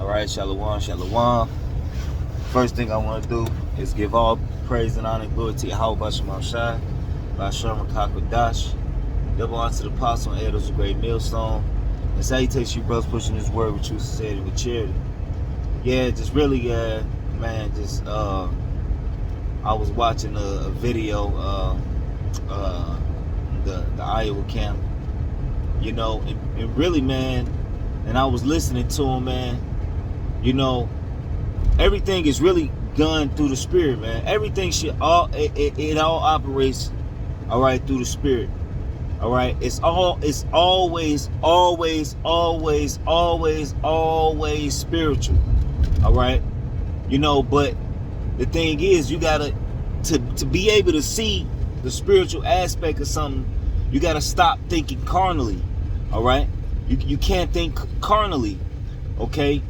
right, shalom, shalom. First thing I want to do is give all praise and honor and glory to Yahweh Bashem Shai, Bashem Kakadash, double honor to the apostle and elders of great millstone. And salutations you brothers pushing this word with true sincerity with charity. Yeah, just really, man, just I was watching a video, the Iowa camp, you know, and really, man, and I was listening to him, man. You know, everything is really done through the spirit, man. Everything should it all operates, all right, through the spirit. All right, it's always spiritual. All right, you know, but the thing is, you gotta to be able to see the spiritual aspect of something, you gotta stop thinking carnally. All right, you can't think carnally. Okay,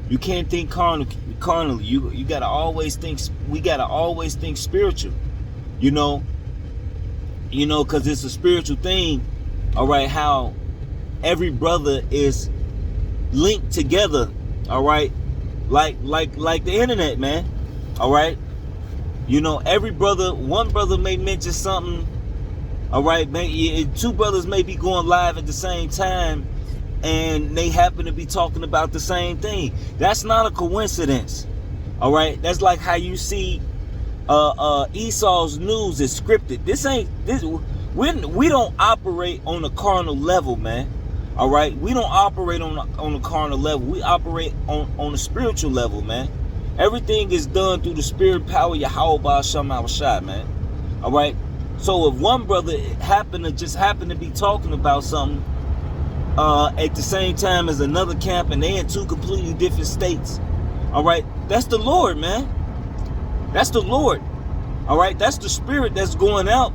you can't think carnally. You gotta always think. We gotta always think spiritual. You know, because it's a spiritual thing. All right, how every brother is linked together. All right, like the internet, man. All right, you know, one brother may mention something. All right, two brothers may be going live at the same time, and they happen to be talking about the same thing. That's not a coincidence. All right, that's like how you see Esau's news is scripted. We don't operate on a carnal level, man. All right, we don't operate on a carnal level. We operate on a spiritual level, man. Everything is done through the spirit power Yahweh Bashem Shai, man. All right. So if one brother happened to be talking about something at the same time as another camp, and they in two completely different states, all right, that's the Lord, man. That's the Lord. All right, that's the spirit that's going out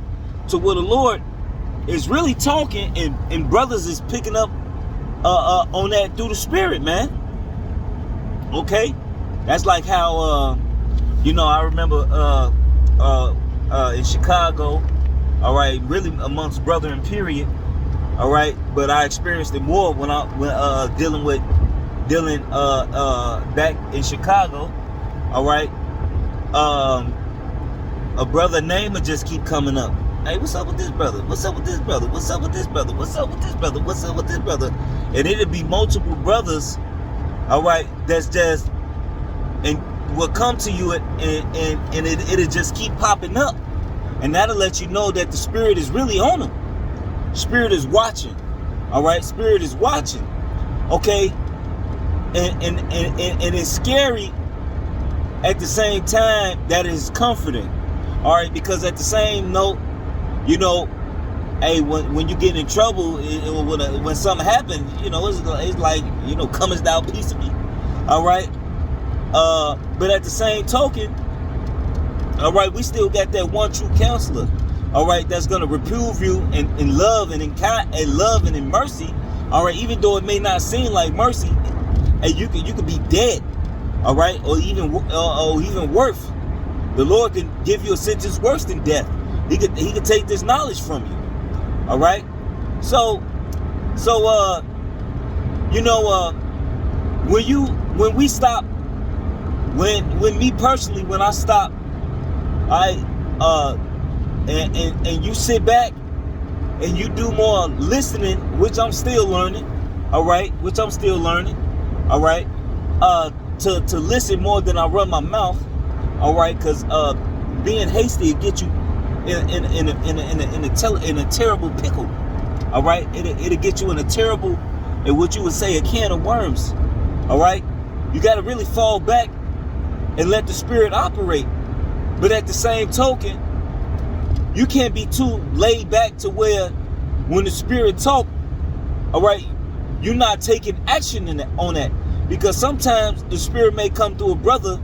to where the Lord is really talking, and brothers is picking up on that through the spirit, man. Okay, that's like how you know, I remember in Chicago, all right, really amongst brethren, period. All right, but I experienced it more when dealing back in Chicago. All right, a brother name would just keep coming up. Hey, what's up with this brother? What's up with this brother? What's up with this brother? What's up with this brother? What's up with this brother? And it'd be multiple brothers, all right, that's just, and will come to you and it'll just keep popping up. And that'll let you know that the spirit is really on them. Spirit is watching. All right, spirit is watching. Okay, and it's scary at the same time that is comforting. All right, because at the same note, you know, hey, when you get in trouble, when something happens, you know, it's like, you know, comest thou peaceably. All right, but at the same token, all right, we still got that one true counselor. All right, that's gonna reprove you in love and in love and in mercy. All right, even though it may not seem like mercy, and you could be dead. All right, or even worse. The Lord can give you a sentence worse than death. He could take this knowledge from you. All right, so you know, when we stop, when me personally, when I stop, and you sit back and you do more listening, which I'm still learning. All right, All right, to listen more than I run my mouth. All right, because being hasty will get you in a terrible pickle. All right, it'll get you in a terrible, and what you would say, a can of worms. All right, you got to really fall back and let the spirit operate. But at the same token, you can't be too laid back to where when the spirit talk, all right, you're not taking action on that, because sometimes the spirit may come through a brother.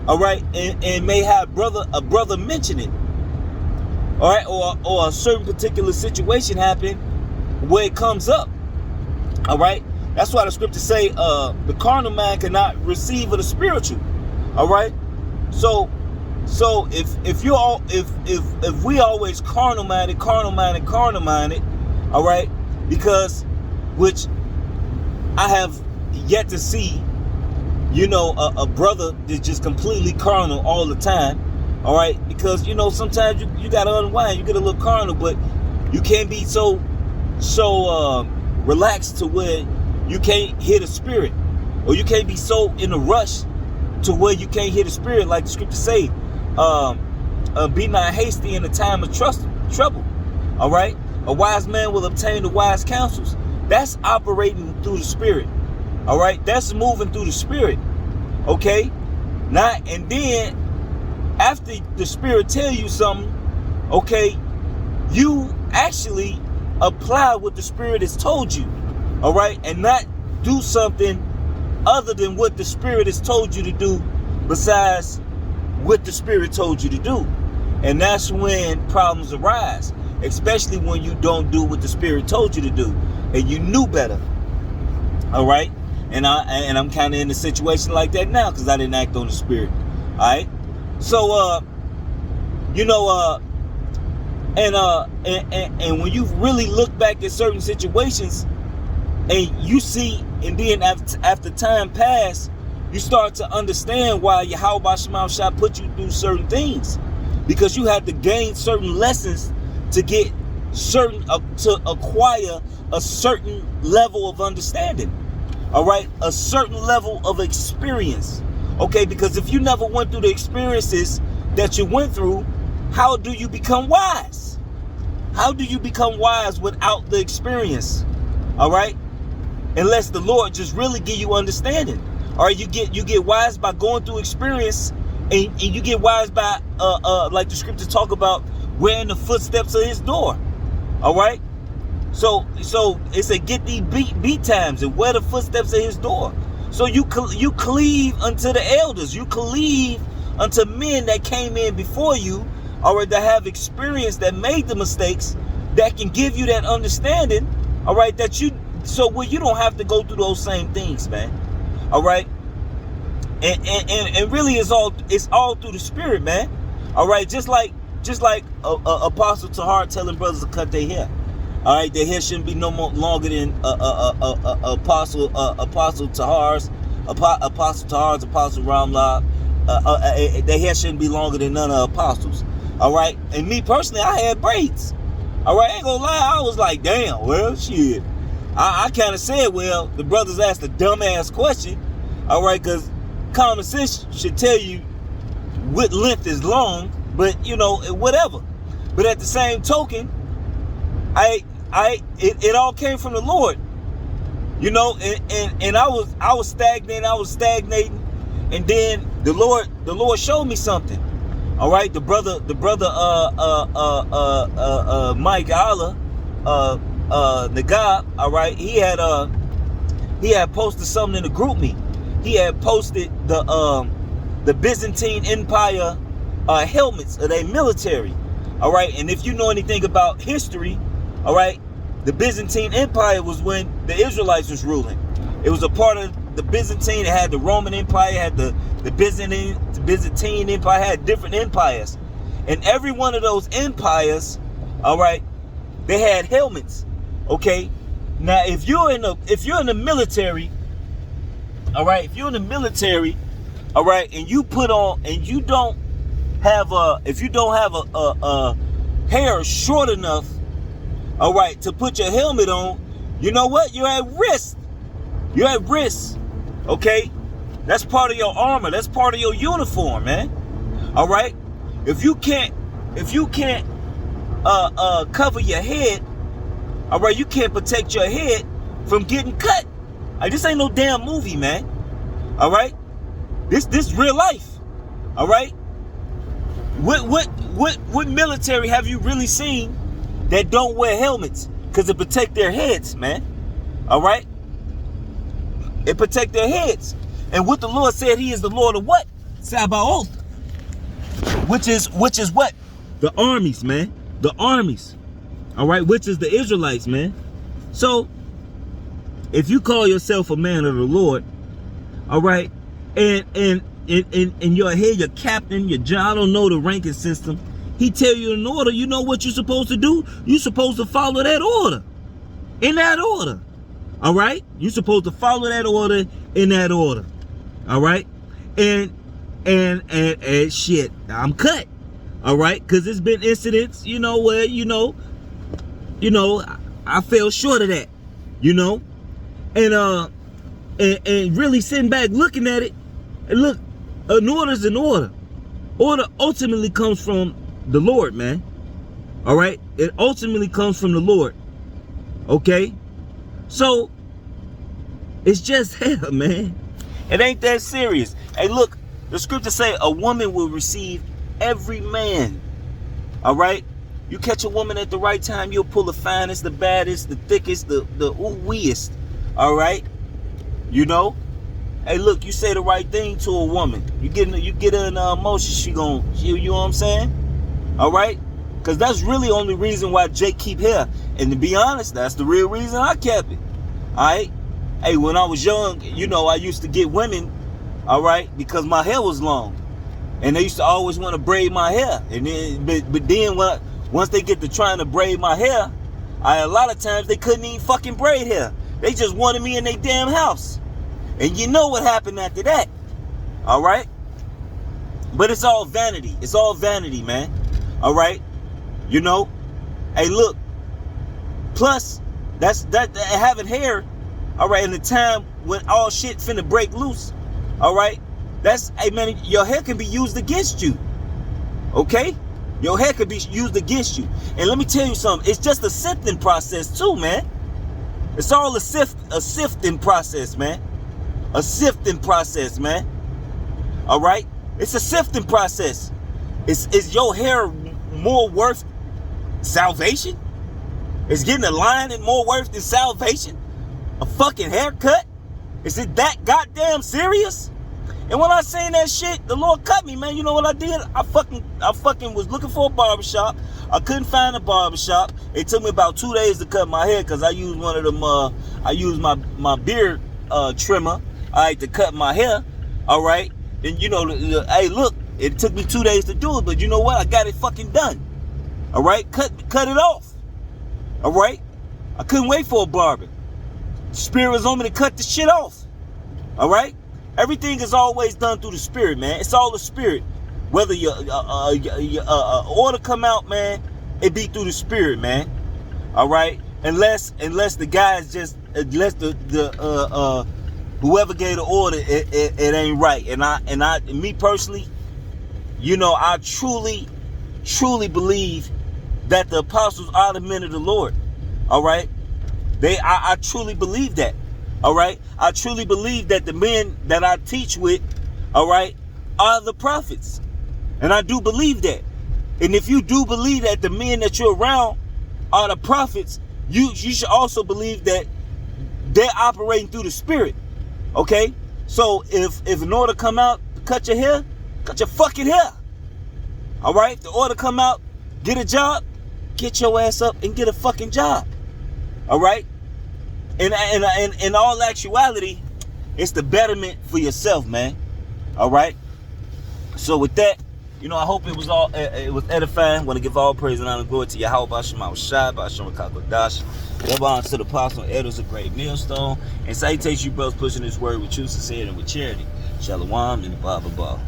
All right, and may have a brother mention it. All right, or a certain particular situation happen where it comes up. All right, that's why the scriptures say the carnal man cannot receive of the spiritual. All right, so if we always carnal minded, all right, because which I have yet to see a brother that's just completely carnal all the time. All right, because sometimes you gotta unwind. You get a little carnal, but you can't be so relaxed to where you can't hear the spirit, or you can't be so in a rush to where you can't hear the spirit, like the scripture say. Be not hasty in the time of trouble. All right, a wise man will obtain the wise counsels. That's operating through the spirit. All right, that's moving through the spirit. Okay, and then after the spirit tell you something, okay, you actually apply what the spirit has told you. All right, and not do something other than what the spirit has told you to do, besides what the spirit told you to do. And that's when problems arise, especially when you don't do what the spirit told you to do and you knew better. All right, and I'm kind of in a situation like that now because I didn't act on the spirit. All right, so and when you really look back at certain situations and you see, and then after time pass, you start to understand why Yahweh Shema Shah put you through certain things, because you have to gain certain lessons to get to acquire a certain level of understanding. All right, a certain level of experience. Okay, because if you never went through the experiences that you went through, how do you become wise? How do you become wise without the experience? All right, unless the Lord just really give you understanding. All right, you get wise by going through experience, and you get wise by like the scriptures talk about, wearing the footsteps of His door. All right, so it's a get thee beat times and wear the footsteps of His door. So you cleave unto the elders, you cleave unto men that came in before you, all right, that have experience, that made the mistakes, that can give you that understanding. All right, so where you don't have to go through those same things, man. All right, and really it's all through the spirit, man. All right, just like Apostle Tahar telling brothers to cut their hair. All right, their hair shouldn't be no more longer than Apostle Tahar's, Apostle Ramlah. Their hair shouldn't be longer than none of the apostles. All right, and me personally, I had braids. All right, I ain't gonna lie, I was like, damn, well, shit. I kind of said, well, the brothers asked a dumbass question. All right, because common sense should tell you what length is long, but whatever. But at the same token, it all came from the Lord, and I was stagnating, and then the Lord showed me something. All right, the brother Mike Allah Nagab, all right, he had posted something in the group me. He had posted the Byzantine Empire helmets of their military. All right, and if you know anything about history, all right, the Byzantine Empire was when the Israelites was ruling. It was a part of the Byzantine. It had the Roman Empire, had the Byzantine Empire, had different empires. And every one of those empires, all right, they had helmets. Okay, now if you're in the military, all right, all right, and you put on, and you don't have a hair short enough, all right, to put your helmet on, you know what? You're at risk. You're at risk. Okay, that's part of your armor. That's part of your uniform, man. All right, if you can't cover your head, all right, you can't protect your head from getting cut. Like, this ain't no damn movie, man. All right, this real life. All right, what military have you really seen that don't wear helmets because it protect their heads, man? All right, it protect their heads. And what the Lord said, He is the Lord of what? Sabaoth, which is what? The armies, man. The armies. All right, which is the Israelites, man. So if you call yourself a man of the Lord, all right, and your head, your captain, your general, I don't know the ranking system, he tell you an order, you know what you're supposed to do? You're supposed to follow that order. In that order. All right? You're supposed to follow that order in that order. All right, and shit, I'm cut. All right, because there's been incidents, where I fell short of that, and and really sitting back looking at it, and look, an order's an order. Order ultimately comes from the Lord, man. All right, it ultimately comes from the Lord. Okay, so it's just hell, man. It ain't that serious. Hey, look, the scripture say a woman will receive every man. All right, you catch a woman at the right time, you'll pull the finest, the baddest, the thickest, the ooh-weest. All right, Hey, look, you say the right thing to a woman. You get her in emotion, you know what I'm saying? All right, because that's really the only reason why Jake keep hair. And to be honest, that's the real reason I kept it. All right. Hey, when I was young, I used to get women, all right, because my hair was long, and they used to always want to braid my hair. And then, but then once they get to trying to braid my hair, a lot of times they couldn't even fucking braid hair. They just wanted me in their damn house, and you know what happened after that, all right? But it's all vanity. It's all vanity, man. All right, Hey, look. Plus, that having hair. All right, in the time when all shit finna break loose, all right, hey man, your hair can be used against you, okay? Your hair can be used against you. And let me tell you something, it's just a sifting process too, man. It's all a sifting process, man. A sifting process, man. All right, it's a sifting process. Is your hair more worth salvation? Is getting a line more worth than salvation? A fucking haircut? Is it that goddamn serious? And when I saying that shit, the Lord cut me, man. You know what I did? I fucking was looking for a barbershop. I couldn't find a barbershop. It took me about 2 days to cut my hair because I used one of them. I used my beard trimmer. All right, to cut my hair. All right, and hey, look, it took me 2 days to do it, but you know what? I got it fucking done. All right, cut it off. All right, I couldn't wait for a barber. Spirit was on me to cut the shit off. All right, everything is always done through the Spirit, man. It's all the Spirit. Whether your order come out, man, it be through the Spirit, man. All right, unless the guys unless the whoever gave the order, it ain't right. And me personally, I truly believe that the apostles are the men of the Lord. All right. I truly believe that. All right. I truly believe that the men that I teach with, all right, are the prophets. And I do believe that. And if you do believe that the men that you're around are the prophets, you should also believe that they're operating through the Spirit. Okay? So if an order come out to cut your hair, cut your fucking hair. All right? If the order come out, get a job, get your ass up and get a fucking job. All right? And in all actuality, it's the betterment for yourself, man. All right? So with that, I hope it was edifying. I want to give all praise and honor and glory to Yahweh Basham Shai, Basham Kakodash. Double honor to the apostle and elders of Great Millstone. And salutations, you brothers, pushing this word with true sincerity and with charity. Shalom and blah, blah, blah.